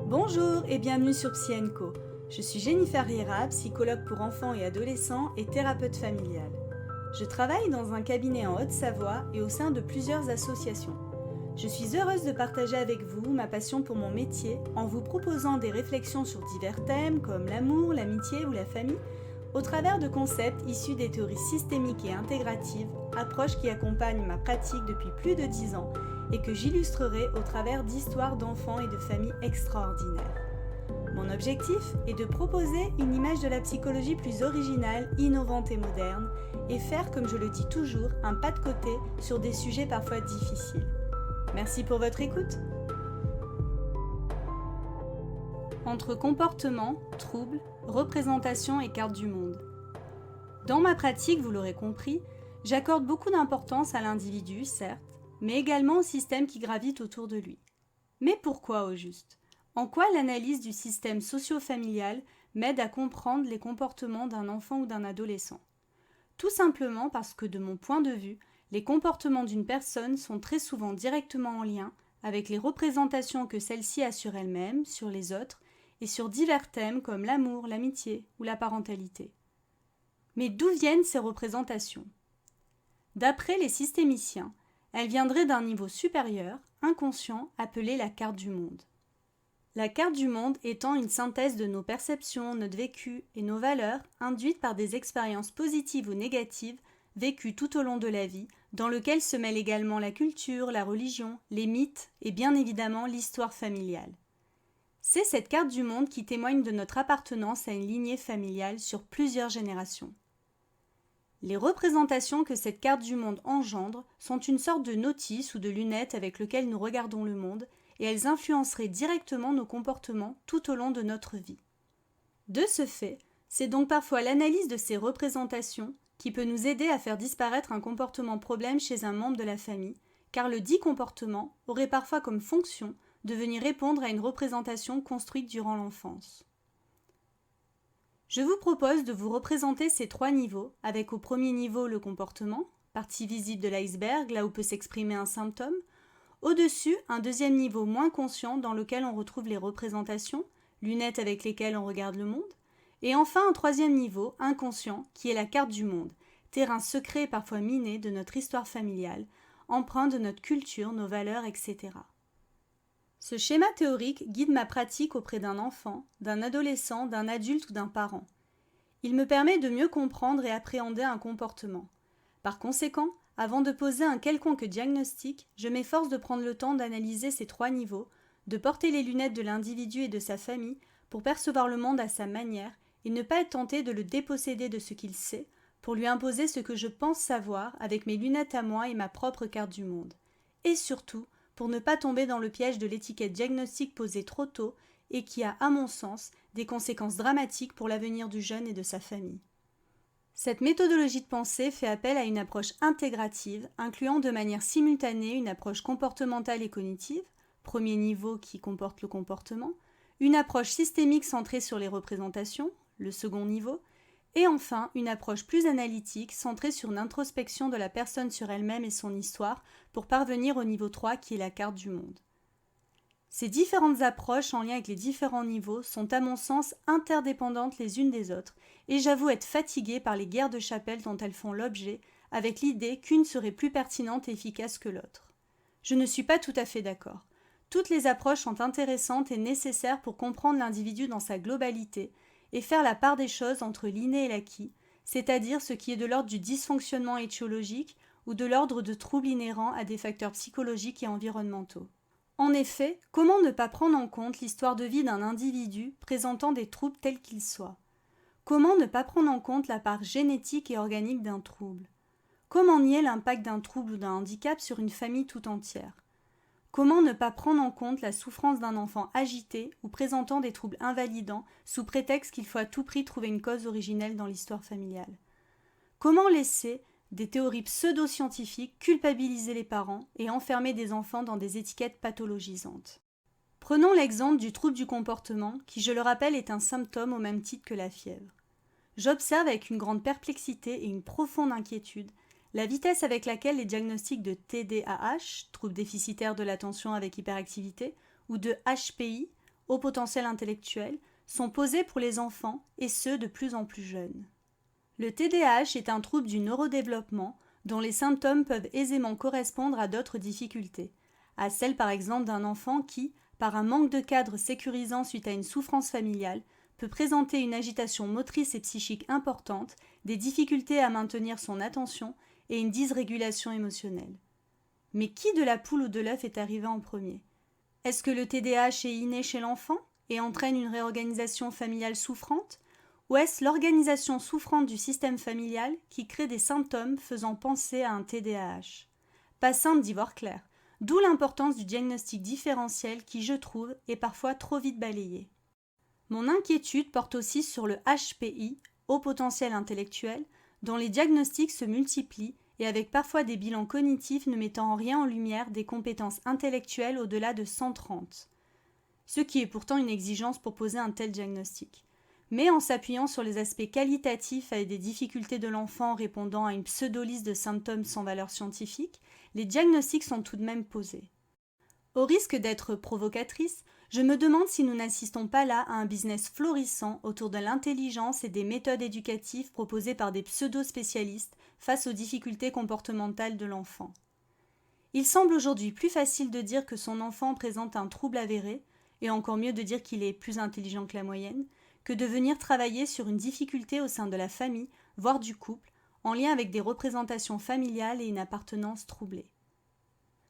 Bonjour et bienvenue sur Psy & Co. Je suis Jennifer Riera, psychologue pour enfants et adolescents et thérapeute familiale. Je travaille dans un cabinet en Haute-Savoie et au sein de plusieurs associations. Je suis heureuse de partager avec vous ma passion pour mon métier en vous proposant des réflexions sur divers thèmes comme l'amour, l'amitié ou la famille, au travers de concepts issus des théories systémiques et intégratives, approches qui accompagnent ma pratique depuis plus de 10 ans et que j'illustrerai au travers d'histoires d'enfants et de familles extraordinaires. Mon objectif est de proposer une image de la psychologie plus originale, innovante et moderne, et faire, comme je le dis toujours, un pas de côté sur des sujets parfois difficiles. Merci pour votre écoute. Entre comportement, troubles, représentation et carte du monde. Dans ma pratique, vous l'aurez compris, j'accorde beaucoup d'importance à l'individu, certes, mais également au système qui gravite autour de lui. Mais pourquoi au juste ? En quoi l'analyse du système socio-familial m'aide à comprendre les comportements d'un enfant ou d'un adolescent ? Tout simplement parce que, de mon point de vue, les comportements d'une personne sont très souvent directement en lien avec les représentations que celle-ci a sur elle-même, sur les autres, et sur divers thèmes comme l'amour, l'amitié ou la parentalité. Mais d'où viennent ces représentations ? D'après les systémiciens, elles viendraient d'un niveau supérieur, inconscient, appelé la carte du monde. La carte du monde étant une synthèse de nos perceptions, notre vécu et nos valeurs induites par des expériences positives ou négatives vécues tout au long de la vie, dans lequel se mêlent également la culture, la religion, les mythes et bien évidemment l'histoire familiale. C'est cette carte du monde qui témoigne de notre appartenance à une lignée familiale sur plusieurs générations. Les représentations que cette carte du monde engendre sont une sorte de notice ou de lunette avec lequel nous regardons le monde et elles influenceraient directement nos comportements tout au long de notre vie. De ce fait, c'est donc parfois l'analyse de ces représentations qui peut nous aider à faire disparaître un comportement problème chez un membre de la famille, car le dit comportement aurait parfois comme fonction de venir répondre à une représentation construite durant l'enfance. Je vous propose de vous représenter ces 3 niveaux, avec au premier niveau le comportement, partie visible de l'iceberg, là où peut s'exprimer un symptôme, au-dessus un deuxième niveau moins conscient dans lequel on retrouve les représentations, lunettes avec lesquelles on regarde le monde, et enfin un troisième niveau, inconscient, qui est la carte du monde, terrain secret et parfois miné de notre histoire familiale, empreint de notre culture, nos valeurs, etc. Ce schéma théorique guide ma pratique auprès d'un enfant, d'un adolescent, d'un adulte ou d'un parent. Il me permet de mieux comprendre et appréhender un comportement. Par conséquent, avant de poser un quelconque diagnostic, je m'efforce de prendre le temps d'analyser ces 3 niveaux, de porter les lunettes de l'individu et de sa famille pour percevoir le monde à sa manière et ne pas être tenté de le déposséder de ce qu'il sait, pour lui imposer ce que je pense savoir avec mes lunettes à moi et ma propre carte du monde. Et surtout, pour ne pas tomber dans le piège de l'étiquette diagnostique posée trop tôt et qui a, à mon sens, des conséquences dramatiques pour l'avenir du jeune et de sa famille. Cette méthodologie de pensée fait appel à une approche intégrative, incluant de manière simultanée une approche comportementale et cognitive, premier niveau qui comporte le comportement, une approche systémique centrée sur les représentations, le second niveau, et enfin une approche plus analytique centrée sur une introspection de la personne sur elle-même et son histoire pour parvenir au niveau 3 qui est la carte du monde. Ces différentes approches en lien avec les différents niveaux sont à mon sens interdépendantes les unes des autres et j'avoue être fatiguée par les guerres de chapelle dont elles font l'objet avec l'idée qu'une serait plus pertinente et efficace que l'autre. Je ne suis pas tout à fait d'accord. Toutes les approches sont intéressantes et nécessaires pour comprendre l'individu dans sa globalité et faire la part des choses entre l'inné et l'acquis, c'est-à-dire ce qui est de l'ordre du dysfonctionnement étiologique ou de l'ordre de troubles inhérents à des facteurs psychologiques et environnementaux. En effet, comment ne pas prendre en compte l'histoire de vie d'un individu présentant des troubles tels qu'ils soient ? Comment ne pas prendre en compte la part génétique et organique d'un trouble ? Comment nier l'impact d'un trouble ou d'un handicap sur une famille tout entière ? Comment ne pas prendre en compte la souffrance d'un enfant agité ou présentant des troubles invalidants sous prétexte qu'il faut à tout prix trouver une cause originelle dans l'histoire familiale ? Comment laisser des théories pseudo-scientifiques culpabiliser les parents et enfermer des enfants dans des étiquettes pathologisantes ? Prenons l'exemple du trouble du comportement qui, je le rappelle, est un symptôme au même titre que la fièvre. J'observe avec une grande perplexité et une profonde inquiétude la vitesse avec laquelle les diagnostics de TDAH, trouble déficitaire de l'attention avec hyperactivité, ou de HPI, haut potentiel intellectuel, sont posés pour les enfants et ceux de plus en plus jeunes. Le TDAH est un trouble du neurodéveloppement dont les symptômes peuvent aisément correspondre à d'autres difficultés, à celles par exemple d'un enfant qui, par un manque de cadre sécurisant suite à une souffrance familiale, peut présenter une agitation motrice et psychique importante, des difficultés à maintenir son attention et une dysrégulation émotionnelle. Mais qui de la poule ou de l'œuf est arrivé en premier ? Est-ce que le TDAH est inné chez l'enfant et entraîne une réorganisation familiale souffrante ? Ou est-ce l'organisation souffrante du système familial qui crée des symptômes faisant penser à un TDAH ? Pas simple d'y voir clair, d'où l'importance du diagnostic différentiel qui, je trouve, est parfois trop vite balayé. Mon inquiétude porte aussi sur le HPI, haut potentiel intellectuel, dont les diagnostics se multiplient et avec parfois des bilans cognitifs ne mettant en rien en lumière des compétences intellectuelles au-delà de 130. Ce qui est pourtant une exigence pour poser un tel diagnostic. Mais en s'appuyant sur les aspects qualitatifs et des difficultés de l'enfant répondant à une pseudo-liste de symptômes sans valeur scientifique, les diagnostics sont tout de même posés. Au risque d'être provocatrice, je me demande si nous n'assistons pas là à un business florissant autour de l'intelligence et des méthodes éducatives proposées par des pseudo-spécialistes face aux difficultés comportementales de l'enfant. Il semble aujourd'hui plus facile de dire que son enfant présente un trouble avéré, et encore mieux de dire qu'il est plus intelligent que la moyenne, que de venir travailler sur une difficulté au sein de la famille, voire du couple, en lien avec des représentations familiales et une appartenance troublée.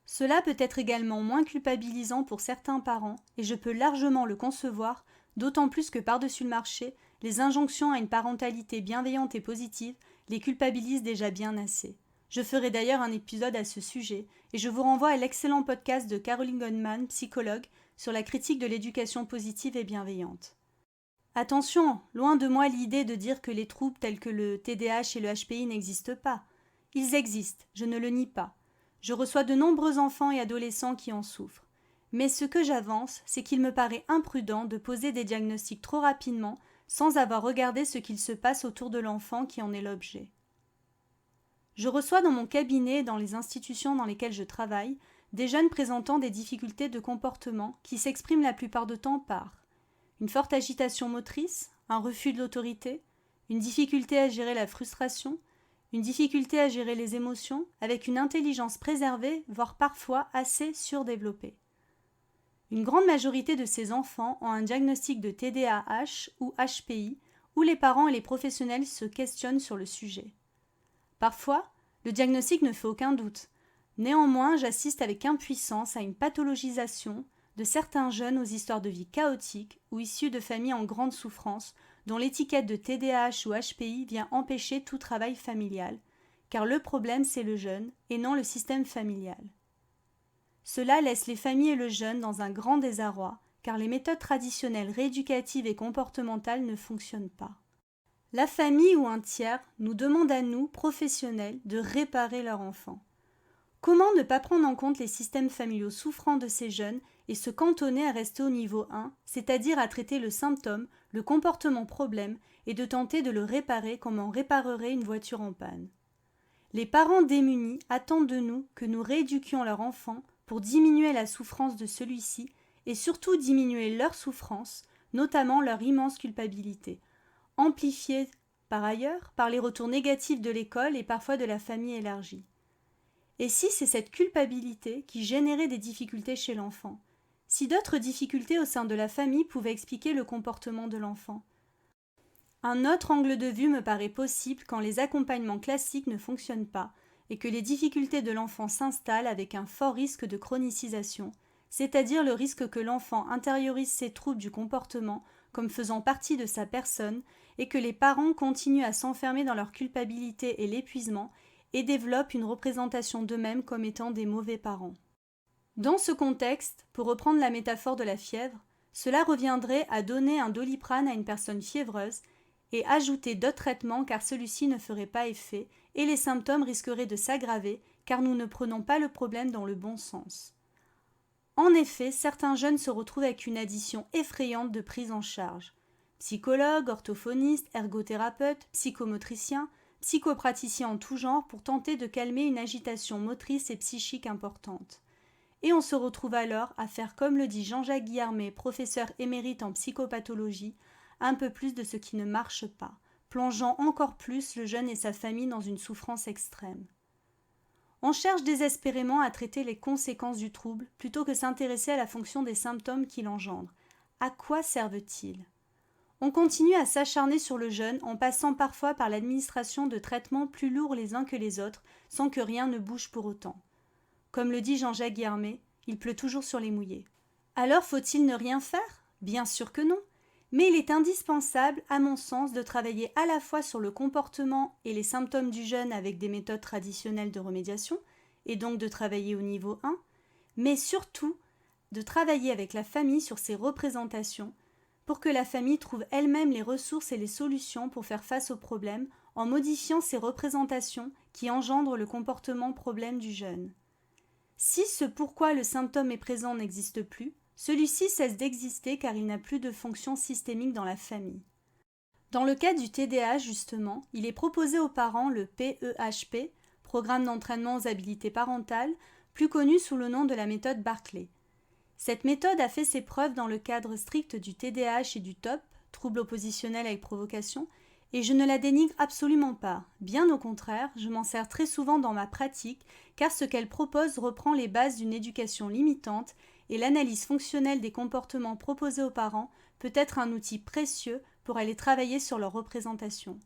Cela peut être également moins culpabilisant pour certains parents, et je peux largement le concevoir, d'autant plus que par-dessus le marché, les injonctions à une parentalité bienveillante et positive les culpabilisent déjà bien assez. Je ferai d'ailleurs un épisode à ce sujet, et je vous renvoie à l'excellent podcast de Caroline Goldman, psychologue, sur la critique de l'éducation positive et bienveillante. Attention, loin de moi l'idée de dire que les troubles tels que le TDAH et le HPI n'existent pas. Ils existent, je ne le nie pas. Je reçois de nombreux enfants et adolescents qui en souffrent. Mais ce que j'avance, c'est qu'il me paraît imprudent de poser des diagnostics trop rapidement sans avoir regardé ce qu'il se passe autour de l'enfant qui en est l'objet. Je reçois dans mon cabinet et dans les institutions dans lesquelles je travaille des jeunes présentant des difficultés de comportement qui s'expriment la plupart du temps par une forte agitation motrice, un refus de l'autorité, une difficulté à gérer la frustration, une difficulté à gérer les émotions, avec une intelligence préservée, voire parfois assez surdéveloppée. Une grande majorité de ces enfants ont un diagnostic de TDAH ou HPI, où les parents et les professionnels se questionnent sur le sujet. Parfois, le diagnostic ne fait aucun doute. Néanmoins, j'assiste avec impuissance à une pathologisation de certains jeunes aux histoires de vie chaotiques ou issus de familles en grande souffrance, dont l'étiquette de TDAH ou HPI vient empêcher tout travail familial, car le problème c'est le jeune et non le système familial. Cela laisse les familles et le jeune dans un grand désarroi, car les méthodes traditionnelles rééducatives et comportementales ne fonctionnent pas. La famille ou un tiers nous demande à nous, professionnels, de réparer leur enfant. Comment ne pas prendre en compte les systèmes familiaux souffrants de ces jeunes et se cantonner à rester au niveau 1, c'est-à-dire à traiter le symptôme, le comportement problème, et de tenter de le réparer comme on réparerait une voiture en panne. Les parents démunis attendent de nous que nous rééduquions leur enfant pour diminuer la souffrance de celui-ci et surtout diminuer leur souffrance, notamment leur immense culpabilité, amplifiée par ailleurs par les retours négatifs de l'école et parfois de la famille élargie. Et si c'est cette culpabilité qui générait des difficultés chez l'enfant ? Si d'autres difficultés au sein de la famille pouvaient expliquer le comportement de l'enfant ? Un autre angle de vue me paraît possible quand les accompagnements classiques ne fonctionnent pas et que les difficultés de l'enfant s'installent avec un fort risque de chronicisation, c'est-à-dire le risque que l'enfant intériorise ses troubles du comportement comme faisant partie de sa personne et que les parents continuent à s'enfermer dans leur culpabilité et l'épuisement et développent une représentation d'eux-mêmes comme étant des mauvais parents. Dans ce contexte, pour reprendre la métaphore de la fièvre, cela reviendrait à donner un Doliprane à une personne fiévreuse et ajouter d'autres traitements car celui-ci ne ferait pas effet et les symptômes risqueraient de s'aggraver car nous ne prenons pas le problème dans le bon sens. En effet, certains jeunes se retrouvent avec une addition effrayante de prise en charge. Psychologues, orthophonistes, ergothérapeutes, psychomotriciens, psychopraticiens en tout genre pour tenter de calmer une agitation motrice et psychique importante. et on se retrouve alors à faire, comme le dit Jean-Jacques Guillarmet, professeur émérite en psychopathologie, un peu plus de ce qui ne marche pas, plongeant encore plus le jeune et sa famille dans une souffrance extrême. On cherche désespérément à traiter les conséquences du trouble plutôt que s'intéresser à la fonction des symptômes qu'il engendre. À quoi servent-ils ? On continue à s'acharner sur le jeune en passant parfois par l'administration de traitements plus lourds les uns que les autres sans que rien ne bouge pour autant. Comme le dit Jean-Jacques Guillarmet, il pleut toujours sur les mouillés. Alors faut-il ne rien faire ? Bien sûr que non. Mais il est indispensable, à mon sens, de travailler à la fois sur le comportement et les symptômes du jeune avec des méthodes traditionnelles de remédiation, et donc de travailler au niveau 1, mais surtout de travailler avec la famille sur ses représentations, pour que la famille trouve elle-même les ressources et les solutions pour faire face aux problèmes en modifiant ces représentations qui engendrent le comportement problème du jeune. Si ce pourquoi le symptôme est présent n'existe plus, celui-ci cesse d'exister car il n'a plus de fonction systémique dans la famille. Dans le cas du TDAH, justement, il est proposé aux parents le PEHP, Programme d'entraînement aux habilités parentales, plus connu sous le nom de la méthode Barclay. Cette méthode a fait ses preuves dans le cadre strict du TDAH et du TOP, trouble oppositionnel avec provocation, et je ne la dénigre absolument pas. Bien au contraire, je m'en sers très souvent dans ma pratique, car ce qu'elle propose reprend les bases d'une éducation limitante et l'analyse fonctionnelle des comportements proposés aux parents peut être un outil précieux pour aller travailler sur leur représentation.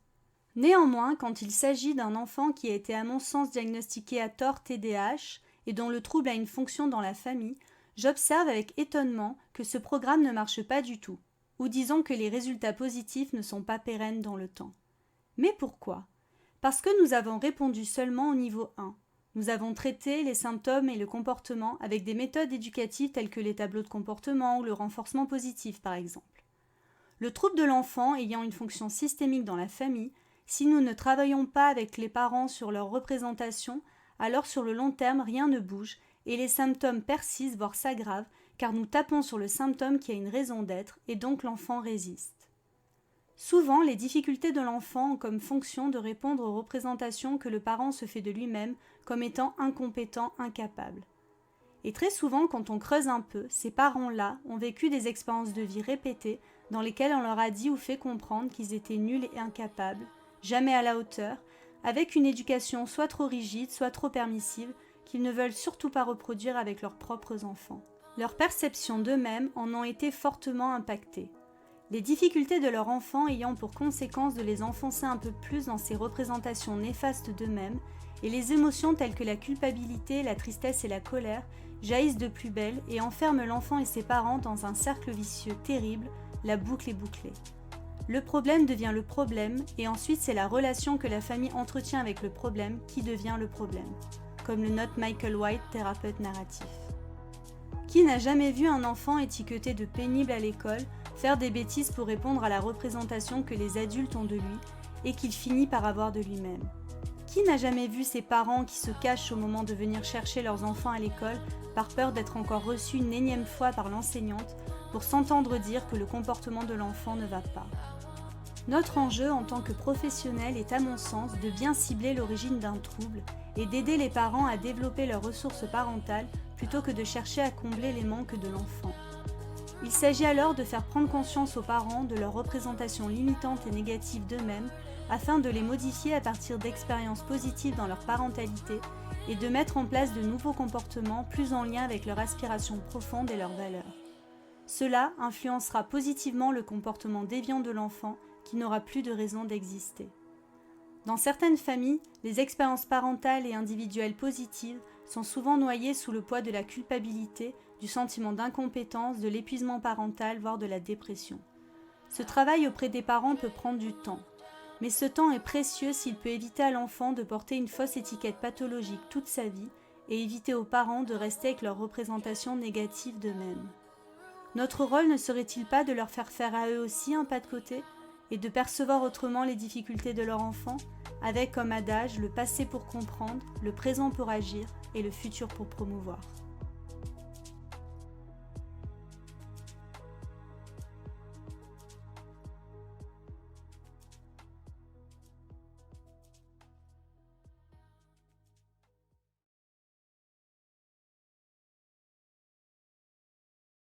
Néanmoins, quand il s'agit d'un enfant qui a été à mon sens diagnostiqué à tort TDAH et dont le trouble a une fonction dans la famille, j'observe avec étonnement que ce programme ne marche pas du tout, ou disons que les résultats positifs ne sont pas pérennes dans le temps. Mais pourquoi ? Parce que nous avons répondu seulement au niveau 1. Nous avons traité les symptômes et le comportement avec des méthodes éducatives telles que les tableaux de comportement ou le renforcement positif par exemple. Le trouble de l'enfant ayant une fonction systémique dans la famille, si nous ne travaillons pas avec les parents sur leur représentation, alors sur le long terme rien ne bouge et les symptômes persistent voire s'aggravent car nous tapons sur le symptôme qui a une raison d'être et donc l'enfant résiste. Souvent, les difficultés de l'enfant ont comme fonction de répondre aux représentations que le parent se fait de lui-même comme étant incompétent, incapable. Et très souvent, quand on creuse un peu, ces parents-là ont vécu des expériences de vie répétées dans lesquelles on leur a dit ou fait comprendre qu'ils étaient nuls et incapables, jamais à la hauteur, avec une éducation soit trop rigide, soit trop permissive, qu'ils ne veulent surtout pas reproduire avec leurs propres enfants. Leurs perceptions d'eux-mêmes en ont été fortement impactées. Les difficultés de leur enfant ayant pour conséquence de les enfoncer un peu plus dans ces représentations néfastes d'eux-mêmes, et les émotions telles que la culpabilité, la tristesse et la colère jaillissent de plus belle et enferment l'enfant et ses parents dans un cercle vicieux terrible, la boucle est bouclée. Le problème devient le problème et ensuite c'est la relation que la famille entretient avec le problème qui devient le problème, comme le note Michael White, thérapeute narratif. Qui n'a jamais vu un enfant étiqueté de pénible à l'école faire des bêtises pour répondre à la représentation que les adultes ont de lui et qu'il finit par avoir de lui-même ? Qui n'a jamais vu ses parents qui se cachent au moment de venir chercher leurs enfants à l'école par peur d'être encore reçus une énième fois par l'enseignante pour s'entendre dire que le comportement de l'enfant ne va pas ? Notre enjeu en tant que professionnel est à mon sens de bien cibler l'origine d'un trouble et d'aider les parents à développer leurs ressources parentales plutôt que de chercher à combler les manques de l'enfant. Il s'agit alors de faire prendre conscience aux parents de leurs représentations limitantes et négatives d'eux-mêmes afin de les modifier à partir d'expériences positives dans leur parentalité et de mettre en place de nouveaux comportements plus en lien avec leurs aspirations profondes et leurs valeurs. Cela influencera positivement le comportement déviant de l'enfant qui n'aura plus de raison d'exister. Dans certaines familles, les expériences parentales et individuelles positives sont souvent noyées sous le poids de la culpabilité, du sentiment d'incompétence, de l'épuisement parental, voire de la dépression. Ce travail auprès des parents peut prendre du temps, mais ce temps est précieux s'il peut éviter à l'enfant de porter une fausse étiquette pathologique toute sa vie et éviter aux parents de rester avec leurs représentations négatives d'eux-mêmes. Notre rôle ne serait-il pas de leur faire faire à eux aussi un pas de côté et de percevoir autrement les difficultés de leur enfant, avec comme adage le passé pour comprendre, le présent pour agir et le futur pour promouvoir.